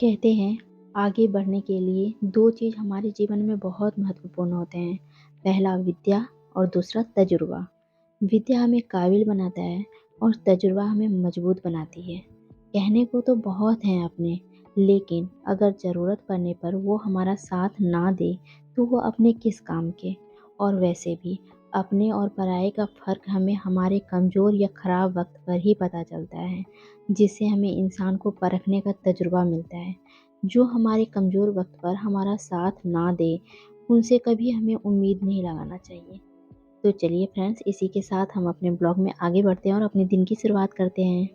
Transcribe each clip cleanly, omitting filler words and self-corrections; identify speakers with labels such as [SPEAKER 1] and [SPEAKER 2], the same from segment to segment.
[SPEAKER 1] कहते हैं आगे बढ़ने के लिए दो चीज़ हमारे जीवन में बहुत महत्वपूर्ण होते हैं। पहला विद्या और दूसरा तजुर्बा। विद्या हमें काबिल बनाता है और तजुर्बा हमें मजबूत बनाती है। कहने को तो बहुत हैं अपने, लेकिन अगर ज़रूरत पड़ने पर वो हमारा साथ ना दे तो वो अपने किस काम के। और वैसे भी अपने और पराये का फ़र्क हमें हमारे कमज़ोर या ख़राब वक्त पर ही पता चलता है, जिससे हमें इंसान को परखने का तजुर्बा मिलता है। जो हमारे कमज़ोर वक्त पर हमारा साथ ना दे, उनसे कभी हमें उम्मीद नहीं लगाना चाहिए। तो चलिए फ्रेंड्स, इसी के साथ हम अपने ब्लॉग में आगे बढ़ते हैं और अपने दिन की शुरुआत करते हैं।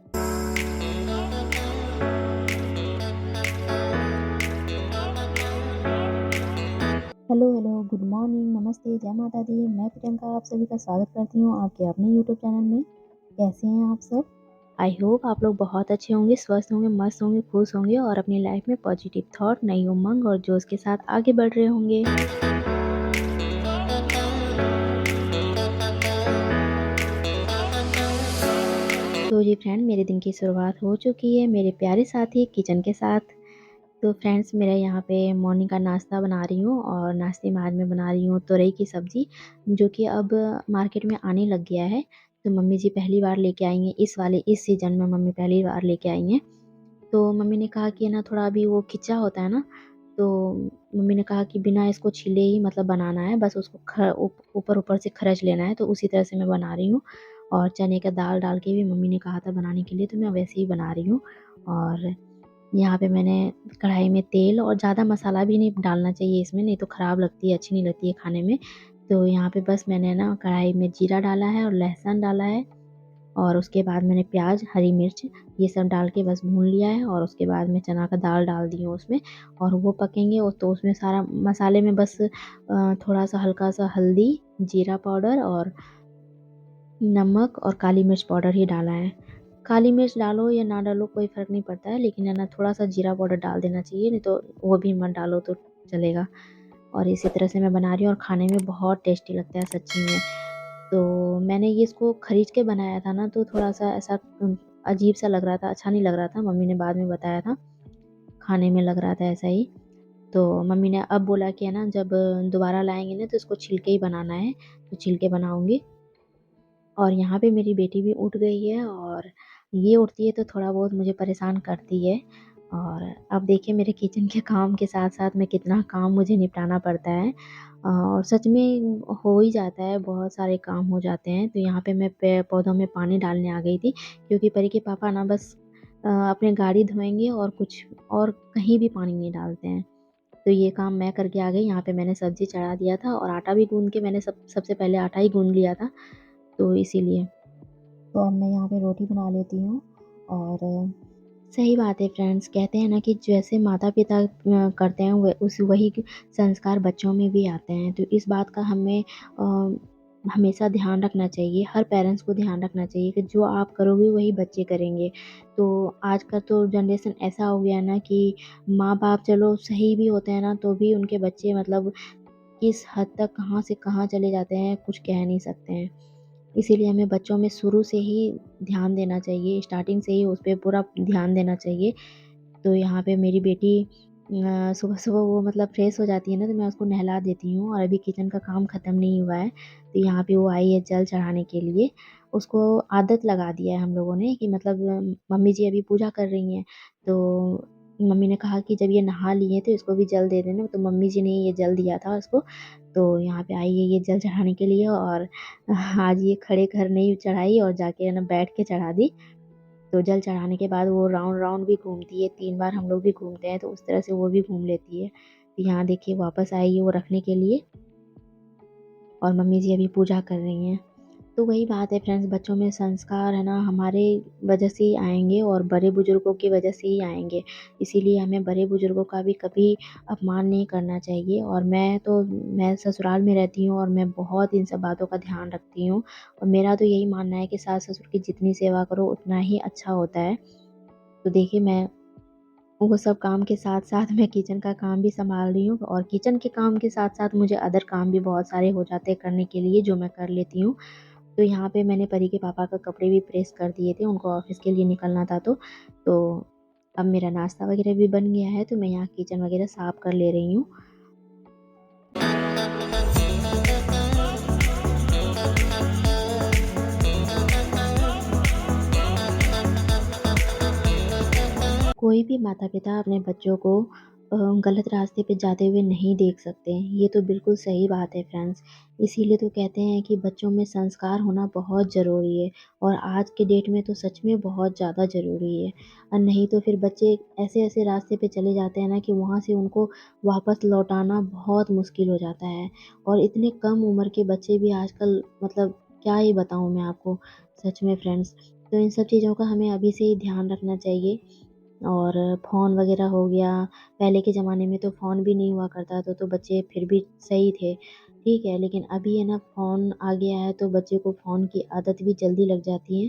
[SPEAKER 1] हेलो, गुड मॉर्निंग, नमस्ते, जय माता दी। मैं प्रियंका आप सभी का स्वागत करती हूँ आपके अपने यूट्यूब चैनल में। कैसे हैं आप सब? आई होप आप लोग बहुत अच्छे होंगे, स्वस्थ होंगे, मस्त होंगे, खुश होंगे और अपनी लाइफ में पॉजिटिव थॉट, नई उमंग और जोश के साथ आगे बढ़ रहे होंगे। तो जी फ्रेंड, मेरे दिन की शुरुआत हो चुकी है मेरे प्यारे साथी किचन के साथ। तो फ्रेंड्स, मेरा यहाँ पे मॉर्निंग का नाश्ता बना रही हूँ और नाश्ते में आज मैं बना रही हूँ तुरई की सब्ज़ी, जो कि अब मार्केट में आने लग गया है। तो मम्मी जी पहली बार लेके आई हैं, इस सीज़न में मम्मी पहली बार लेके आई हैं। तो मम्मी ने कहा कि है ना, थोड़ा अभी वो खिंचा होता है ना, तो मम्मी ने कहा कि बिना इसको छीले ही मतलब बनाना है, बस उसको ऊपर-ऊपर से खरच लेना है, तो उसी तरह से मैं बना रही हूँ। और चने का दाल डाल के भी मम्मी ने कहा था बनाने के लिए, तो मैं वैसे ही बना रही हूँ। और यहाँ पे मैंने कढ़ाई में तेल, और ज़्यादा मसाला भी नहीं डालना चाहिए इसमें, नहीं तो ख़राब लगती है, अच्छी नहीं लगती है खाने में। तो यहाँ पे बस मैंने ना कढ़ाई में जीरा डाला है और लहसुन डाला है, और उसके बाद मैंने प्याज, हरी मिर्च ये सब डाल के बस भून लिया है। और उसके बाद मैं चना का दाल डाल दी हूँ उसमें, और वो पकेंगे तो उसमें सारा मसाले में बस थोड़ा-सा हल्का-सा हल्दी, जीरा पाउडर और नमक और काली मिर्च पाउडर ही डाला है। काली मिर्च डालो या ना डालो कोई फ़र्क नहीं पड़ता है, लेकिन है ना, थोड़ा-सा जीरा पाउडर डाल देना चाहिए, नहीं तो वो भी मत डालो तो चलेगा। और इसी तरह से मैं बना रही हूँ और खाने में बहुत टेस्टी लगता है सच्ची में। तो मैंने ये इसको खरीद के बनाया था ना, तो थोड़ा-सा ऐसा अजीब-सा लग रहा था, अच्छा नहीं लग रहा था, मम्मी ने बाद में बताया था। खाने में लग रहा था ऐसा ही। तो मम्मी ने अब बोला कि है ना, जब दोबारा लाएँगे ना तो इसको छील के ही बनाना है, तो छील के बनाऊँगी। और यहाँ पे मेरी बेटी भी उठ गई है, और ये उठती है तो थोड़ा बहुत मुझे परेशान करती है। और अब देखिए, मेरे किचन के काम के साथ-साथ में कितना काम मुझे निपटाना पड़ता है। और सच में हो ही जाता है, बहुत सारे काम हो जाते हैं। तो यहाँ पे मैं पे पौधों में पानी डालने आ गई थी, क्योंकि परी के पापा ना बस अपने गाड़ी धोएँगे और कुछ और कहीं भी पानी नहीं डालते हैं। तो ये काम मैं करके आ गई। यहाँ पे मैंने सब्ज़ी चढ़ा दिया था और आटा भी गूँध के मैंने सबसे पहले आटा ही गूँध लिया था, तो इसीलिए। तो अब मैं यहाँ पे रोटी बना लेती हूँ। और सही बात है फ्रेंड्स, कहते हैं ना कि जैसे माता-पिता करते हैं वही संस्कार बच्चों में भी आते हैं। तो इस बात का हमें हमेशा ध्यान रखना चाहिए, हर पेरेंट्स को ध्यान रखना चाहिए कि जो आप करोगे वही बच्चे करेंगे। तो आज का तो जनरेशन ऐसा हो गया है ना कि माँ-बाप चलो सही भी होते हैं ना, तो भी उनके बच्चे मतलब किस हद तक कहाँ से कहाँ चले जाते हैं, कुछ कह नहीं सकते हैं। इसीलिए हमें बच्चों में शुरू से ही ध्यान देना चाहिए, स्टार्टिंग से ही उस पे पूरा ध्यान देना चाहिए। तो यहाँ पे मेरी बेटी सुबह-सुबह वो मतलब फ्रेश हो जाती है ना, तो मैं उसको नहला देती हूँ, और अभी किचन का काम ख़त्म नहीं हुआ है। तो यहाँ पे वो आई है जल चढ़ाने के लिए। उसको आदत लगा दिया है हम लोगों ने कि मतलब मम्मी जी अभी पूजा कर रही हैं, तो मम्मी ने कहा कि जब ये नहा ली है तो इसको भी जल दे देना, तो मम्मी जी ने ये जल दिया था उसको। तो यहाँ पे आई है ये जल चढ़ाने के लिए, और आज ये खड़े घर नहीं चढ़ाई और जाके है ना बैठ के चढ़ा दी। तो जल चढ़ाने के बाद वो राउंड-राउंड भी घूमती है, 3 बार हम लोग भी घूमते हैं, तो उस तरह से वो भी घूम लेती है। तो यहाँ देखिए वापस आई है वो रखने के लिए, और मम्मी जी अभी पूजा कर रही हैं। तो वही बात है फ्रेंड्स, बच्चों में संस्कार है ना हमारे वजह से ही आएँगे और बड़े-बुजुर्गों की वजह से ही आएँगे। इसीलिए हमें बड़े-बुजुर्गों का भी कभी अपमान नहीं करना चाहिए। और मैं ससुराल में रहती हूँ और मैं बहुत इन सब बातों का ध्यान रखती हूँ, और मेरा तो यही मानना है कि सास-ससुर की जितनी सेवा करो उतना ही अच्छा होता है। तो देखिए, मैं वो सब काम के साथ-साथ मैं किचन का काम भी सँभाल रही हूँ, और किचन के काम के साथ-साथ मुझे अदर काम भी बहुत सारे हो जाते हैं करने के लिए, जो मैं कर लेती हूँ। तो यहाँ पे मैंने परी के पापा का कपड़े भी प्रेस कर दिए थे, उनको ऑफ़िस के लिए निकलना था तो। अब मेरा नाश्ता वगैरह भी बन गया है, तो मैं यहाँ किचन वगैरह साफ़ कर ले रही हूँ। कोई भी माता-पिता अपने बच्चों को गलत रास्ते पे जाते हुए नहीं देख सकते। ये तो बिल्कुल सही बात है फ्रेंड्स। इसीलिए तो कहते हैं कि बच्चों में संस्कार होना बहुत ज़रूरी है और आज के डेट में तो सच में बहुत ज़्यादा ज़रूरी है। और नहीं तो फिर बच्चे ऐसे-ऐसे रास्ते पे चले जाते हैं ना कि वहाँ से उनको वापस लौटाना बहुत मुश्किल हो जाता है। और इतने कम उम्र के बच्चे भी आजकल मतलब क्या ही बताऊँ मैं आपको, सच में फ्रेंड्स। तो इन सब चीज़ों का हमें अभी से ही ध्यान रखना चाहिए। और फ़ोन वग़ैरह हो गया, पहले के ज़माने में तो फ़ोन भी नहीं हुआ करता था, तो बच्चे फिर भी सही थे, ठीक है। लेकिन अभी है ना फ़ोन आ गया है तो बच्चे को फ़ोन की आदत भी जल्दी लग जाती है,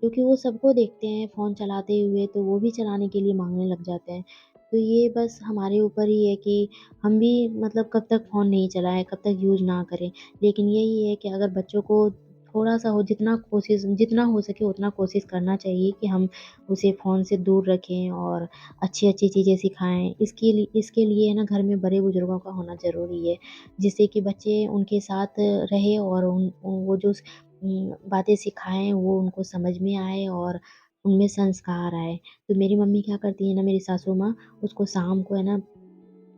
[SPEAKER 1] क्योंकि वो सबको देखते हैं फ़ोन चलाते हुए तो वो भी चलाने के लिए माँगने लग जाते हैं। तो ये बस हमारे ऊपर ही है कि हम भी मतलब कब तक फ़ोन नहीं चलाएँ, कब तक यूज़ ना करें। लेकिन यही है कि अगर बच्चों को थोड़ा-सा हो जितना हो सके उतना कोशिश करना चाहिए कि हम उसे फ़ोन से दूर रखें और अच्छी-अच्छी चीज़ें सिखाएँ। इसके लिए ना घर में बड़े-बुज़ुर्गों का होना ज़रूरी है, जिससे कि बच्चे उनके साथ रहें और वो जो बातें सिखाएँ वो उनको समझ में आए और उनमें संस्कार आए। तो मेरी मम्मी क्या करती है ना, मेरी सासू माँ, उसको शाम को है ना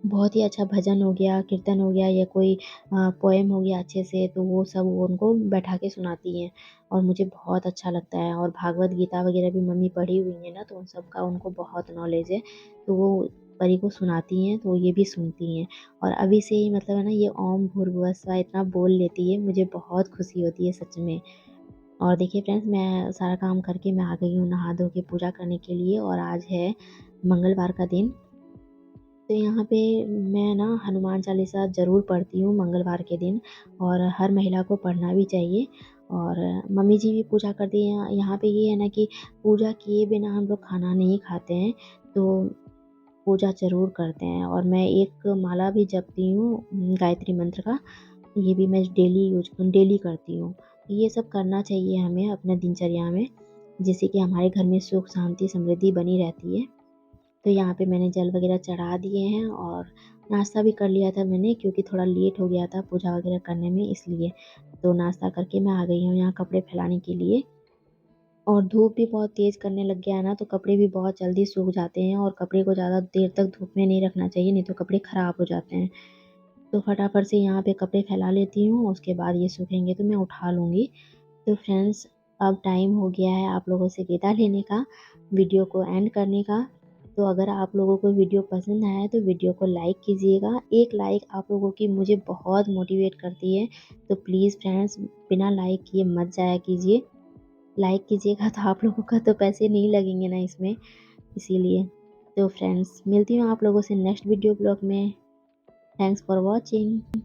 [SPEAKER 1] बहुत ही अच्छा भजन हो गया, कीर्तन हो गया या कोई पोएम हो गया अच्छे से, तो वो उनको बैठा के सुनाती हैं और मुझे बहुत अच्छा लगता है। और भागवत गीता वगैरह भी मम्मी पढ़ी हुई है ना, तो उन सब का उनको बहुत नॉलेज है। तो वो परी को सुनाती हैं, तो ये भी सुनती हैं। और अभी से ही मतलब है ना ये ओम भूर्भुवः स्वः इतना बोल लेती है, मुझे बहुत खुशी होती है सच में। और देखिए फ्रेंड्स, मैं सारा काम करके मैं आ गई हूँ नहा धो के पूजा करने के लिए और आज है मंगलवार का दिन। तो यहाँ पे मैं ना हनुमान चालीसा ज़रूर पढ़ती हूँ मंगलवार के दिन और हर महिला को पढ़ना भी चाहिए। और मम्मी जी भी पूजा करती हैं। यहाँ पे ये है ना कि पूजा किए बिना हम लोग खाना नहीं खाते हैं, तो पूजा ज़रूर करते हैं। और मैं एक माला भी जपती हूँ गायत्री मंत्र का, ये भी मैं डेली करती हूँ। ये सब करना चाहिए हमें अपने दिनचर्या में, जिससे कि हमारे घर में सुख, शांति, समृद्धि बनी रहती है। तो यहाँ पे मैंने जल वगैरह चढ़ा दिए हैं और नाश्ता भी कर लिया था मैंने, क्योंकि थोड़ा लेट हो गया था पूजा वगैरह करने में इसलिए। तो नाश्ता करके मैं आ गई हूँ यहाँ कपड़े फैलाने के लिए। और धूप भी बहुत तेज़ करने लग गया है ना, तो कपड़े भी बहुत जल्दी सूख जाते हैं और कपड़े को ज़्यादा देर तक धूप में नहीं रखना चाहिए, नहीं तो कपड़े ख़राब हो जाते हैं। तो फटाफट से यहाँ पे कपड़े फैला लेती हूँ, उसके बाद ये सूखेंगे तो मैं उठा लूँगी। तो फ्रेंड्स, अब टाइम हो गया है आप लोगों से विदा लेने का, वीडियो को एंड करने का। तो अगर आप लोगों को वीडियो पसंद आया है तो वीडियो को लाइक कीजिएगा। एक लाइक आप लोगों की मुझे बहुत मोटिवेट करती है। तो प्लीज़ फ्रेंड्स, बिना लाइक किए मत जाया कीजिए। लाइक कीजिएगा तो आप लोगों का तो पैसे नहीं लगेंगे ना इसमें, इसीलिए। तो फ्रेंड्स, मिलती हूँ आप लोगों से नेक्स्ट वीडियो ब्लॉग में। Thanks for watching.